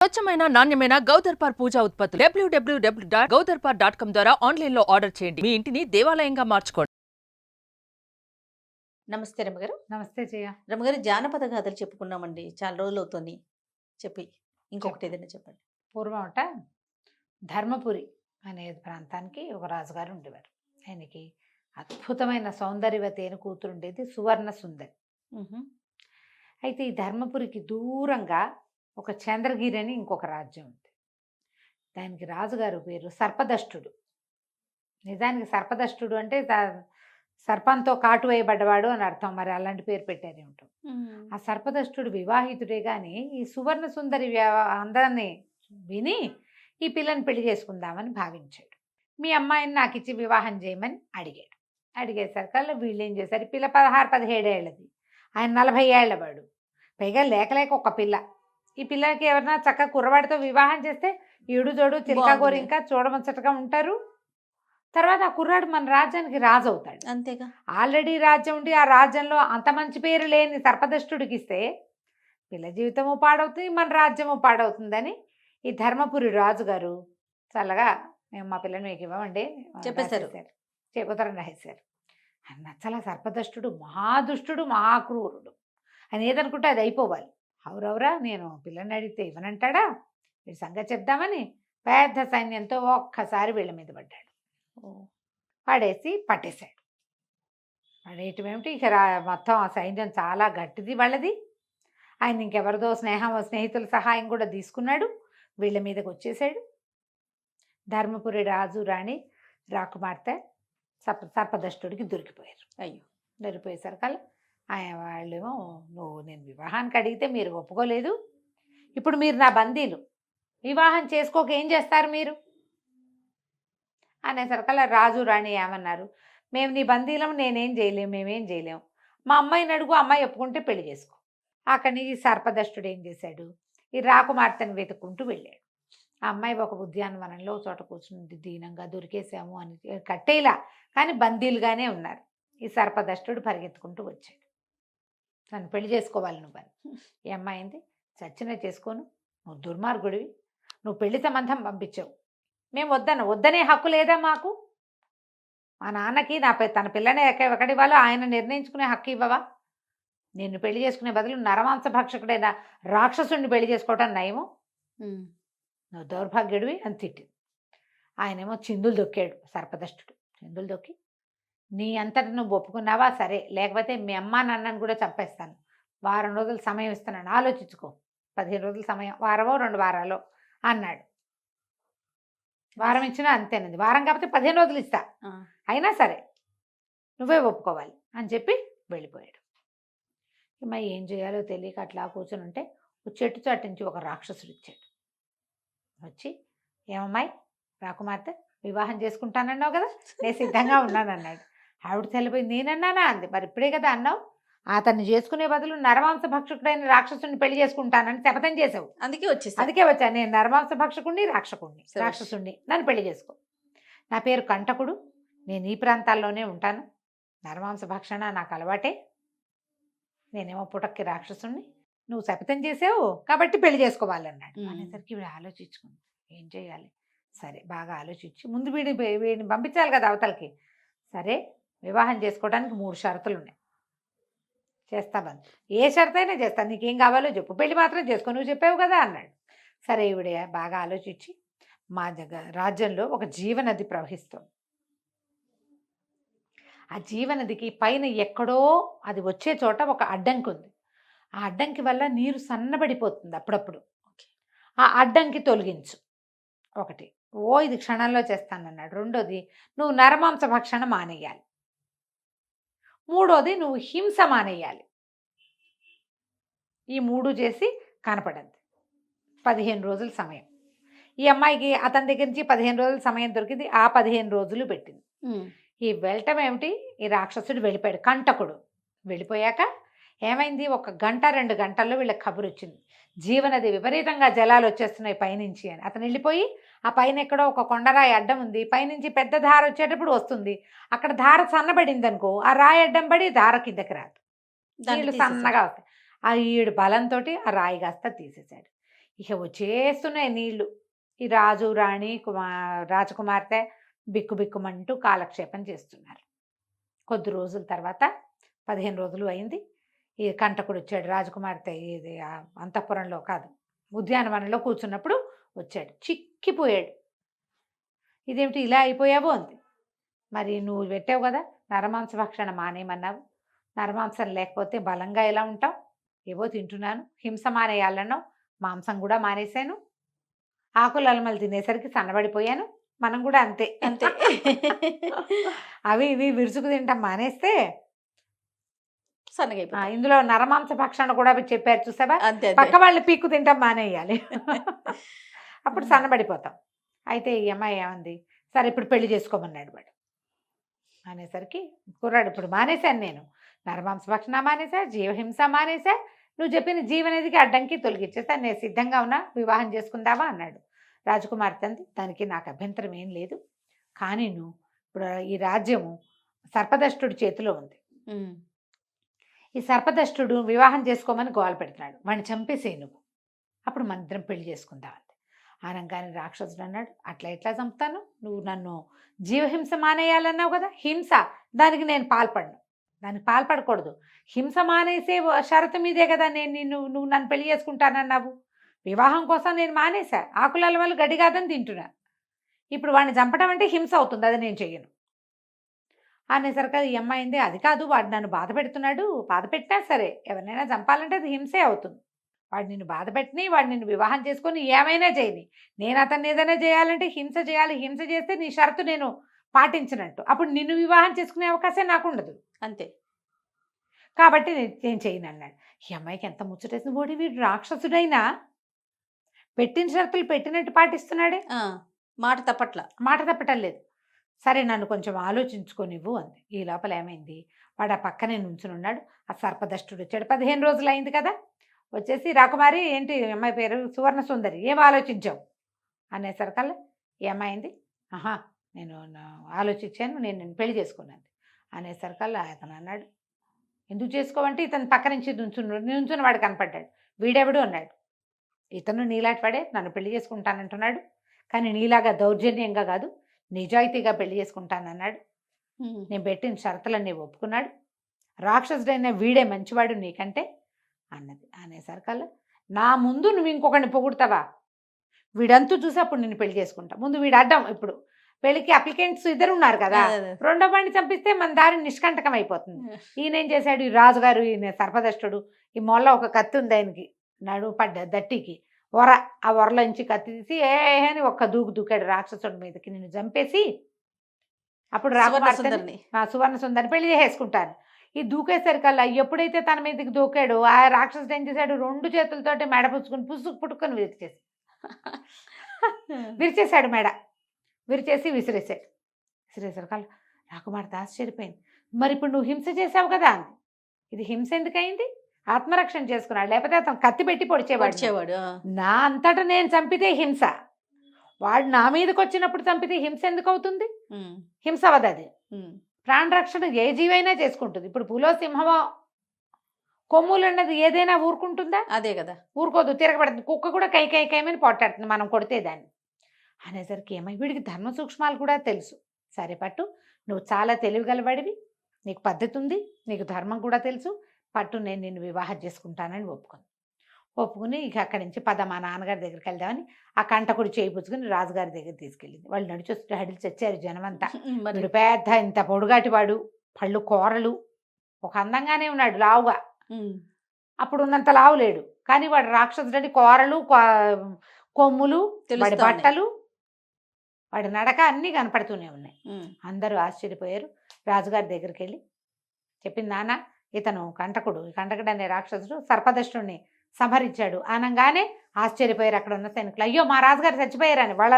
స్వచ్ఛమైన నాణ్యమైన గౌదర్పార్ పూజా ఉత్పత్తులు www.gaudarpar.com ద్వారా ఆన్లైన్ లో ఆర్డర్ చేయండి. మీ ఇంటిని దేవాలయంగా మార్చుకోండి. నమస్తే రమ్మగారు. నమస్తే జయ. రమ్మగారు, జానపద గాథలు చెప్పుకున్నామండి. చాలా రోజులు అవుతుంది చెప్పి. ఇంకొకటి ఏదైనా చెప్పండి. పూర్వమట ధర్మపురి అనే ప్రాంతానికి ఒక రాజుగారు ఉండేవారు. ఆయనకి అద్భుతమైన సౌందర్యవతి అయిన కూతురు ఉండేది, సువర్ణ సుందరి. అయితే ఈ ధర్మపురికి దూరంగా ఒక చంద్రగిరి అని ఇంకొక రాజ్యం ఉంది. దానికి రాజుగారు పేరు సర్పదష్టుడు. నిజానికి సర్పదష్టుడు అంటే సర్పంతో కాటు వేయబడ్డవాడు అని అర్థం. మరి అలాంటి పేరు పెట్టారేమిటో. ఆ సర్పదష్టుడు వివాహితుడే కానీ ఈ సువర్ణ సుందరి అందరినీ విని ఈ పిల్లని పెళ్లి చేసుకుందామని భావించాడు. మీ అమ్మాయిని నాకు ఇచ్చి వివాహం చేయమని అడిగాడు. అడిగేసరికల్లా వీళ్ళు ఏం చేశారు, పిల్ల 16-17 ఏళ్ళది, ఆయన 40 ఏళ్ల వాడు. పైగా లేక ఒక పిల్ల. ఈ పిల్లకి ఎవరన్నా చక్కగా కుర్రవాడితో వివాహం చేస్తే ఈడు జోడు చిలకా గోరింకా చూడముచ్చటగా ఉంటారు. తర్వాత ఆ కుర్రాడు మన రాజ్యానికి రాజు అవుతాడు. అంతేగా. ఆల్రెడీ రాజ్యం ఉండి ఆ రాజ్యంలో అంత మంచి పేరు లేని సర్పదష్టుడికి ఇస్తే పిల్ల జీవితము పాడవుతుంది, మన రాజ్యము పాడవుతుందని ఈ ధర్మపురి రాజుగారు చల్లగా మేము మా పిల్లని మీకు ఇవ్వమండి చెప్పేశారు. ఉత్తరం రాసేశారు. నచ్చలా సర్పదష్టుడు మహాదుష్టుడు, మహాక్రూరుడు అని ఏదనుకుంటే అది అయిపోవాలి. అవురవురా నేను పిల్లని అడిగితే ఇవ్వనంటాడా, వీడి సంగతి చెప్దామని పెద్ద సైన్యంతో ఒక్కసారి వీళ్ళ మీద పడ్డాడు. పడేసి పట్టేశాడు. పడేయటం ఏమిటి, ఇక మొత్తం ఆ సైన్యం చాలా గట్టిది వాళ్ళది. ఆయన ఇంకెవరిదో స్నేహితుల సహాయం కూడా తీసుకున్నాడు. వీళ్ళ మీదకి వచ్చేసాడు. ధర్మపురి రాజు రాణి రాకుమార్తె సర్పదష్టుడికి దొరికిపోయారు. అయ్యో. దొరికిపోయేసరికల్లా ఆయన వాళ్ళేమో, నువ్వు నేను వివాహానికి అడిగితే మీరు ఒప్పుకోలేదు, ఇప్పుడు మీరు నా బందీలు, వివాహం చేసుకోక ఏం చేస్తారు మీరు అనేసరికల్లా రాజు రాణి ఏమన్నారు, మేము నీ బందీలం, మేమేం చేయలేము, మా అమ్మాయిని అడుగు, అమ్మాయి ఒప్పుకుంటే పెళ్లి చేసుకో. అక్కడి ఈ సర్పదష్టుడు ఏం చేశాడు, ఈ రాకుమార్తెను వెతుక్కుంటూ వెళ్ళాడు. ఆ అమ్మాయి ఒక ఉద్యానవనంలో చోట కూర్చుంది, దీనంగా దొరికేసాము అని కట్టేలా, కానీ బందీలుగానే ఉన్నారు. ఈ సర్పదష్టుడు పరిగెత్తుకుంటూ వచ్చాడు. నన్ను పెళ్లి చేసుకోవాలి నువ్వని. ఈ అమ్మాయింది, చచ్చినా చేసుకోను, నువ్వు దుర్మార్గుడివి, నువ్వు పెళ్లి సంబంధం పంపించావు, మేము వద్దనే హక్కు లేదా మాకు, మా నాన్నకి తన పిల్లని ఎక్కడి వాళ్ళు ఆయన నిర్ణయించుకునే హక్కు ఇవ్వవా, నిన్ను పెళ్లి చేసుకునే బదులు నరమాంస భక్షకుడైన రాక్షసుడిని పెళ్లి చేసుకోవటం నయము, నువ్వు దౌర్భాగ్యుడివి అని తిట్టింది. ఆయనేమో చిందులు దొక్కాడు సర్పదష్టుడు. చిందులు దొక్కి, నీ అంతటి నువ్వు ఒప్పుకున్నావా సరే, లేకపోతే మీ అమ్మ నాన్నని కూడా చంపేస్తాను, వారం రోజులు సమయం ఇస్తున్నాను, ఆలోచించుకో, 15 రోజుల సమయం, వారమో 2 వారాలో అన్నాడు. వారం ఇచ్చినా అంతేనంది, వారం కాకపోతే 15 రోజులు ఇస్తా, అయినా సరే నువ్వే ఒప్పుకోవాలి అని చెప్పి వెళ్ళిపోయాడు. మరి ఏం చేయాలో తెలియక అట్లా కూర్చొని ఉంటే చెట్టు చాటు నుంచి ఒక రాక్షసుడు వచ్చాడు. వచ్చి, ఏమమ్మాయి రాకుమార్తె, వివాహం చేసుకుంటానన్నావు కదా, నేను సిద్ధంగా ఉన్నాను అన్నాడు. ఆవిడ తెలిపోయి, నేనన్నానా అంది. మరి ఇప్పుడే కదా అన్నావు, అతన్ని చేసుకునే బదులు నరమాంస భక్షకుడైన రాక్షసుని పెళ్లి చేసుకుంటానని శపథం చేసావు, అందుకే వచ్చా, నేను నరమాంస భక్షకుడిని రాక్షసుడిని, నన్ను పెళ్లి చేసుకో. నా పేరు కంటకుడు, నేను ఈ ప్రాంతాల్లోనే ఉంటాను, నరమాంస భక్షణ నాకు అలవాటే, నేనేమో పుటక్కి రాక్షసుడిని, నువ్వు శపథం చేసావు కాబట్టి పెళ్లి చేసుకోవాలన్నాడు. అనేసరికి వీడు ఆలోచించుకుంది, ఏం చేయాలి, సరే బాగా ఆలోచించి ముందు వీడిని పంపించాలి కదా అవతలకి. సరే వివాహం చేసుకోవడానికి 3 షరతులు ఉన్నాయి, చేస్తామని, ఏ షరతు అయినా చేస్తాను, నీకేం కావాలో చెప్పు, పెళ్లి మాత్రం చేసుకో, నువ్వు చెప్పావు కదా అన్నాడు. సరే ఈవిడ బాగా ఆలోచించి, మా రాజ్యంలో ఒక జీవనది ప్రవహిస్తుంది, ఆ జీవనదికి పైన ఎక్కడో అది వచ్చే చోట ఒక అడ్డంకి ఉంది, ఆ అడ్డంకి వల్ల నీరు సన్నబడిపోతుంది అప్పుడప్పుడు, ఆ అడ్డంకి తొలగించు ఒకటి. ఇది క్షణంలో చేస్తానన్నాడు. రెండోది, నువ్వు నరమాంస భక్షణ మానేయాలి. మూడోది, నువ్వు హింస మానేయాలి. ఈ 3 చేసి కనపడింది. 15 రోజుల సమయం. ఈ అమ్మాయికి అతని దగ్గర నుంచి 15 రోజుల సమయం దొరికింది. ఆ 15 రోజులు పెట్టింది. ఈ వెళ్ళటం ఏమిటి, ఈ రాక్షసుడు వెళ్ళిపోయాడు, కంటకుడు వెళ్ళిపోయాక ఏమైంది, 1 గంట 2 గంటల్లో వీళ్ళకి కబురు వచ్చింది, జీవనది విపరీతంగా జలాలు వచ్చేస్తున్నాయి పైనుంచి అని. అతను వెళ్ళిపోయి ఆ పైన ఎక్కడో ఒక కొండరాయి అడ్డం ఉంది, పైనుంచి పెద్ద ధార వచ్చేటప్పుడు వస్తుంది, అక్కడ ధార సన్నబడింది అనుకో, ఆ రాయి అడ్డం పడి ధార కిందకి రాదు, నీళ్ళు సన్నగా వస్తాయి. ఆ ఈడు బలంతో ఆ రాయి కాస్త తీసేశాడు. ఇక వచ్చేస్తున్నాయి నీళ్లు. ఈ రాజు రాణి రాజకుమార్తె బిక్కుబిక్కుమంటూ కాలక్షేపం చేస్తున్నారు. కొద్ది రోజుల తర్వాత 15 రోజులు అయింది. ఈ కంటకుడు వచ్చాడు. రాజకుమార్తె ఇది అంతఃపురంలో కాదు, ఉద్యానవనంలో కూర్చున్నప్పుడు వచ్చాడు. చిక్కిపోయాడు. ఇదేమిటి ఇలా అయిపోయావు అంది. మరి నువ్వు పెట్టావు కదా నరమాంస భక్షణ మానేయమన్నావు, నరమాంసం లేకపోతే బలంగా ఎలా ఉంటావు? ఏవో తింటున్నాను, హింస మానేయాలన్నావు, మాంసం కూడా మానేశాను, ఆకులు అలమలు తినేసరికి సన్నబడిపోయాను, మనం కూడా అంతే అంతే. అవి ఇవి విరుచుకు తింటాం మానేస్తే సన్నగా ఇందులో నరమాంస భక్షణ కూడా చెప్పారు చూసావా, అంతే పక్క వాళ్ళని పీక్కు తింటాం మానేయాలి. అప్పుడు సన్నబడిపోతాం. అయితే ఈ అమ్మాయి ఏమంది, సరే ఇప్పుడు పెళ్లి చేసుకోమన్నాడు వాడు. అనేసరికి కుర్రాడు ఇప్పుడు మానేశాను, నేను నరమాంస భక్షణ మానేసా, జీవహింస మానేసా, నువ్వు చెప్పిన జీవనదికి అడ్డంకి తొలగించేస్తా, నేను సిద్ధంగా ఉన్నా, వివాహం చేసుకుందావా అన్నాడు. రాజకుమార్తె అంది, దానికి నాకు అభ్యంతరం ఏం లేదు, కానీ నువ్వు ఇప్పుడు ఈ రాజ్యము సర్పదష్టుడి చేతిలో ఉంది. ఈ సర్పదష్టుడు వివాహం చేసుకోమని గోల పెడుతున్నాడు, వాడిని చంపేసే నువ్వు, అప్పుడు మన ఇద్దరం పెళ్లి చేసుకుందాం అంది. అనగానే రాక్షసుడు అన్నాడు, అట్లా ఎట్లా చంపుతాను, నువ్వు నన్ను జీవహింస మానేయాలన్నావు కదా, హింస, దానికి నేను పాల్పడను, దానికి పాల్పడకూడదు, హింస మానేసే షరతు మీదే కదా నువ్వు నన్ను పెళ్లి చేసుకుంటానన్నావు, వివాహం కోసం నేను మానేసా, ఆకుల వల్ల గడ్డి కాదని తింటున్నా, ఇప్పుడు వాడిని చంపడం అంటే హింస అవుతుంది, అది నేను చెయ్యను అనేసరికి ఈ అమ్మాయింది, అది కాదు వాడు నన్ను బాధ పెడుతున్నాడు, బాధ పెట్టినా సరే ఎవరినైనా చంపాలంటే అది హింసే అవుతుంది, వాడు నిన్ను బాధ పెట్టిని, వాడు నిన్ను వివాహం చేసుకొని ఏమైనా చేయని, నేను అతన్ని ఏదైనా చేయాలంటే హింస చేయాలి, హింస చేస్తే నీ షరతు నేను పాటించినట్టు, అప్పుడు నిన్ను వివాహం చేసుకునే అవకాశం నాకు ఉండదు, అంతే, కాబట్టి నేను చేయను అన్నాడు. ఈ అమ్మాయికి ఎంత ముచ్చటేసింది, ఓడి వీడు రాక్షసుడైనా పెట్టిన షరతులు పెట్టినట్టు పాటిస్తున్నాడే, మాట తప్పటం లేదు. సరే నన్ను కొంచెం ఆలోచించుకోనివ్వు అంది. ఈ లోపల ఏమైంది, వాడు ఆ పక్కనే నుంచుని ఉన్నాడు. ఆ సర్పదష్టుడు వచ్చాడు. 15 రోజులు అయింది కదా, వచ్చేసి రాకుమారి ఏంటి అమ్మాయి పేరు సువర్ణ సుందరి, ఏం ఆలోచించావు అనేసరికల్లా ఈ అమ్మాయింది, ఆహా నేను ఆలోచించాను, నేను పెళ్లి చేసుకున్నాను అనేసరికల్లా అతను అన్నాడు, ఎందుకు చేసుకోవంటే ఇతను పక్క నుంచి నుంచుని వాడు కనపడ్డాడు. వీడెవడు అన్నాడు. ఇతను నీలాంటి వాడే, నన్ను పెళ్లి చేసుకుంటానంటున్నాడు, కానీ నీలాగా దౌర్జన్యంగా కాదు, నిజాయితీగా పెళ్లి చేసుకుంటానన్నాడు, నేను పెట్టిన షరతులన్నీ ఒప్పుకున్నాడు, రాక్షసుడైన వీడే మంచివాడు నీకంటే అన్నది. అనేసరికల్లా నా ముందు నువ్వు ఇంకొకరిని పొగుడతావా, వీడంతూ చూసి అప్పుడు నేను పెళ్లి చేసుకుంటా, ముందు వీడు అడ్డం, ఇప్పుడు పెళ్లికి అప్లికెంట్స్ ఇద్దరు ఉన్నారు కదా, రెండో వాడిని చంపిస్తే మన దారి నిష్కంటకం అయిపోతుంది. ఈయన ఏం చేశాడు, ఈ రాజుగారు, ఈయన సర్పదష్టుడు, ఈ మొల్ల ఒక కత్తి ఉంది ఆయనకి నడుము పడ్డ దట్టికి, ఆ వరలోంచి కత్తి తీసి అని ఒక్క దూకాడు రాక్షసుడి మీదకి, నిన్ను చంపేసి అప్పుడు సువర్ణ సుందరిని పెళ్లి చేసేసుకుంటాను. ఈ దూకేసరికల్లా ఎప్పుడైతే తన మీదకి దూకాడో ఆ రాక్షసుడు ఏం చేశాడు, 2 చేతులతోటి మెడ పుచ్చుకుని పుట్టుకొని విరిచేశాడు మెడ, విరిచేసి విసిరేసరికల్లా రాకుమార్తె ఆశ్చర్యపోయింది. మరి ఇప్పుడు నువ్వు హింస చేసావు కదా అంది. ఇది హింస ఎందుకయింది, ఆత్మరక్షణ చేసుకున్నాడు, లేకపోతే అతను కత్తి పెట్టి పొడిచేవాడు. నా అంతటా నేను చంపితే హింస, వాడు నా మీదకి వచ్చినప్పుడు చంపితే హింస ఎందుకు అవుతుంది, హింస అవదది. ప్రాణరక్షణ ఏ జీవైనా చేసుకుంటుంది. ఇప్పుడు పులో సింహమో కొమ్ములు అన్నది ఏదైనా ఊరుకుంటుందా, అదే కదా, ఊరుకోదు, తిరగబడుతుంది. కుక్క కూడా కైమని పొట్టాడుతుంది మనం కొడితే దాన్ని. అనేసరికి ఏమై వీడికి ధర్మ సూక్ష్మాలు కూడా తెలుసు. సరే పట్టు, నువ్వు చాలా తెలివిగలవాడివి, నీకు పద్ధతి ఉంది, నీకు ధర్మం కూడా తెలుసు, పట్టు నేను నిన్ను వివాహం చేసుకుంటానని ఒప్పుకుని ఇక అక్కడి నుంచి పద మా నాన్నగారి దగ్గరికి వెళ్దామని ఆ కంటకుడు చేయి పుచ్చుకుని రాజుగారి దగ్గర తీసుకెళ్ళింది. వాళ్ళు నడిచొస్తూ హడిలు చచ్చారు జనమంతా. వీడు పెద్ద ఇంత పొడుగాటి వాడు, పళ్ళు కూరలు, ఒక అందంగానే ఉన్నాడు లావుగా, అప్పుడు ఉన్నంత లావు లేడు, కానీ వాడు రాక్షసుడి కూరలు కొమ్ములు, వాడి బట్టలు, వాడి నడక అన్నీ కనపడుతూనే ఉన్నాయి. అందరూ ఆశ్చర్యపోయారు. రాజుగారి దగ్గరికి వెళ్ళి చెప్పింది, నాన్న ఇతను కంటకుడు అనే రాక్షసుడు సర్పదష్టుడిని సంహరించాడు అనగానే ఆశ్చర్యపోయారు అక్కడ ఉన్న సైనికులు. అయ్యో మా రాజుగారు చచ్చిపోయారని, వాళ్ళ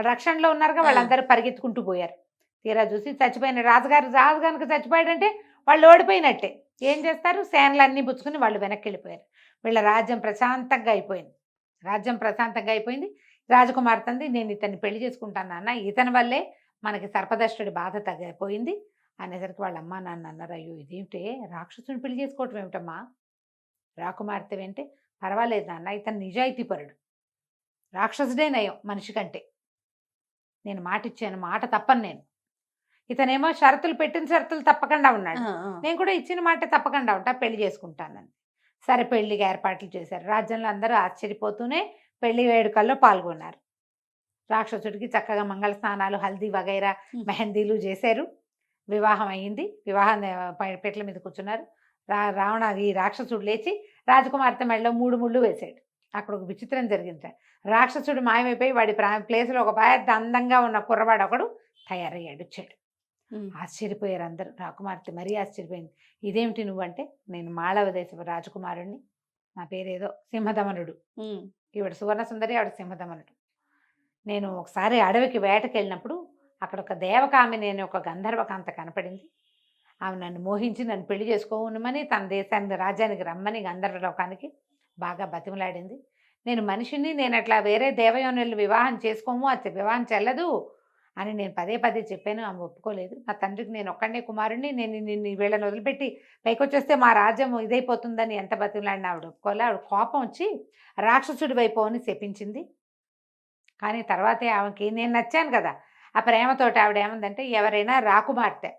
రక్షణలో ఉన్నారుగా, వాళ్ళందరూ పరిగెత్తుకుంటూ పోయారు. తీరా చూసి చచ్చిపోయిన రాజుగారు కనుక చచ్చిపోయాడంటే వాళ్ళు ఓడిపోయినట్టే. ఏం చేస్తారు, సేనలన్నీ పుచ్చుకుని వాళ్ళు వెనక్కి వెళ్ళిపోయారు. వీళ్ళ రాజ్యం ప్రశాంతంగా అయిపోయింది. రాజకుమార్తె అంది, నేను ఇతన్ని పెళ్లి చేసుకుంటాను నాన్న, ఇతని వల్లే మనకి సర్పదష్టుడి బాధ తగ్గిపోయింది అనేసరికి వాళ్ళ అమ్మ నాన్న అన్నారు, అయ్యో ఇదేమిటే, రాక్షసుని పెళ్లి చేసుకోవటం ఏమిటమ్మా, రాకుమార్తె అంటే పర్వాలేదు నాన్న, ఇతను నిజాయితీపరుడు, రాక్షసుడే నయం మనిషి కంటే. నేను మాట ఇచ్చాను, మాట తప్పను నేను. ఇతనేమో షరతులు పెట్టిన షరతులు తప్పకుండా ఉన్నాడు. నేను కూడా ఇచ్చిన మాట తప్పకుండా ఉంటా, పెళ్లి చేసుకుంటానని. సరే పెళ్లికి ఏర్పాట్లు చేశారు. రాజ్యంలో అందరూ ఆశ్చర్యపోతూనే పెళ్లి వేడుకల్లో పాల్గొన్నారు. రాక్షసుడికి చక్కగా మంగళ స్నానాలు, హల్దీ వగైరా మెహందీలు చేశారు. వివాహం అయ్యింది. వివాహం పెట్ల మీద కూర్చున్నారు. ఈ రాక్షసుడు లేచి రాజకుమార్తె మెడలో 3 ముళ్ళు వేశాడు. అక్కడ ఒక విచిత్రం జరిగింది. రాక్షసుడు మాయమైపోయి వాడి ప్లేస్లో ఒక పెద్ద అందంగా ఉన్న కుర్రవాడు ఒకడు తయారయ్యాడు, వచ్చాడు. ఆశ్చర్యపోయారు అందరూ. రాకుమార్తె మరీ ఆశ్చర్యపోయింది. ఇదేమిటి నువ్వంటే, నేను మాళవ దేశపు రాజకుమారుణ్ణి, నా పేరేదో సింహదమనుడు. ఈవిడ సువర్ణ సుందరి, ఆవిడ సింహదమనుడు. నేను ఒకసారి అడవికి వేటకి వెళ్ళినప్పుడు అక్కడ ఒక దేవకామిని అనే ఒక గంధర్వకాంత కనపడింది. ఆమె నన్ను మోహించి నన్ను పెళ్లి చేసుకోమని తన దేశానికి రాజ్యానికి రమ్మని గంధర్వలోకానికి బాగా బతిమలాడింది. నేను మనిషిని, నేను అట్లా వేరే దేవయోనులు వివాహం చేసుకోము, అది వివాహం చెల్లదు అని నేను పదే పదే చెప్పాను. ఆమె ఒప్పుకోలేదు. నా తండ్రికి నేను ఒక్కడే కుమారుణ్ణి, నేను నిన్ను వీళ్ళని వదిలిపెట్టి పైకి వచ్చేస్తే మా రాజ్యం ఇదైపోతుందని ఎంత బతిమలాడినా ఆవిడ ఒప్పుకోలే. ఆవిడ కోపం వచ్చి రాక్షసుడి వైపు అని చెప్పించింది. కానీ తర్వాతే ఆమెకి నేను నచ్చాను కదా, ఆ ప్రేమతోటి ఆవిడ ఏమందంటే, ఎవరైనా రాకుమార్తె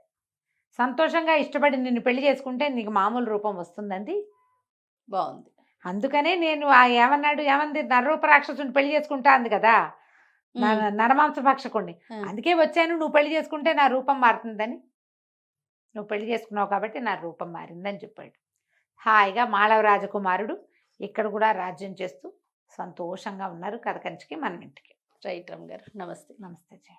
సంతోషంగా ఇష్టపడి నిన్ను పెళ్లి చేసుకుంటే నీకు మామూలు రూపం వస్తుందండి. బాగుంది. అందుకనే నేను ఏమంది నరరూప రాక్షసుని పెళ్లి చేసుకుంటా అంది కదా, నరమాంస భక్షకుణ్ణి. అందుకే వచ్చాను, నువ్వు పెళ్లి చేసుకుంటే నా రూపం మారుతుందని. నువ్వు పెళ్లి చేసుకున్నావు కాబట్టి నా రూపం మారిందని చెప్పాడు. హాయిగా మాళవ రాజకుమారుడు ఇక్కడ కూడా రాజ్యం చేస్తూ సంతోషంగా ఉన్నారు. కథ కంచికి మన ఇంటికి. రైట్ రమ్ గారు, నమస్తే. నమస్తే జయ.